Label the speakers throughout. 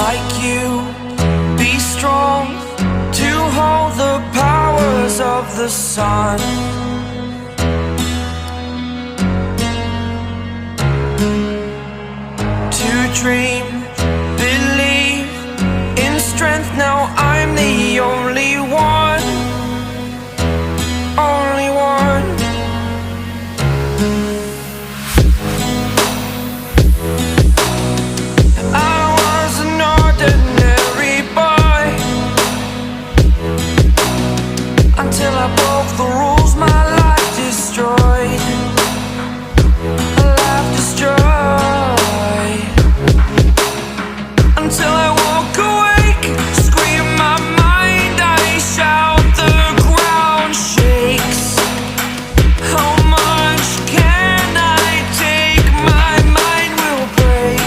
Speaker 1: like you, be strong to hold the powers of the sun. To dream, believe in strength. Now I'm the only one, only one. I was an ordinary boy until I broke the rules. My life destroyed, a life destroyed. Until I woke awake, scream my mind, I shout, the ground shakes. How much can I take? My mind will break.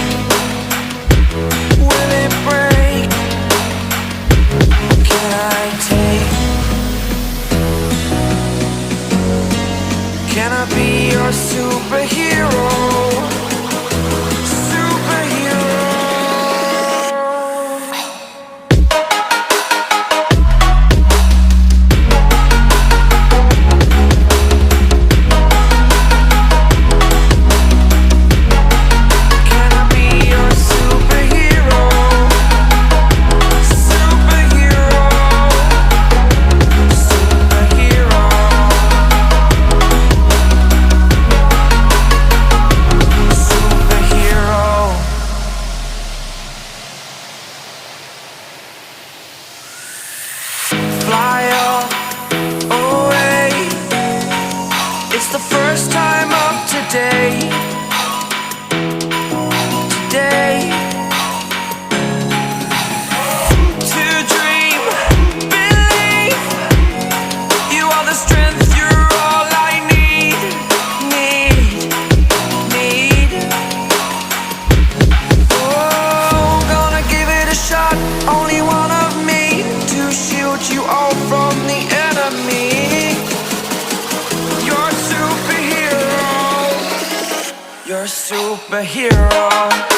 Speaker 1: Will it break? Can I take? Can I be your superhero? Fly away. It's the first time of today. Today. To dream, believe. You are the strength, you're all I need. Oh, gonna give it a shot. Only one of me to shield you all from the enemy. You're a superhero. You're a superhero.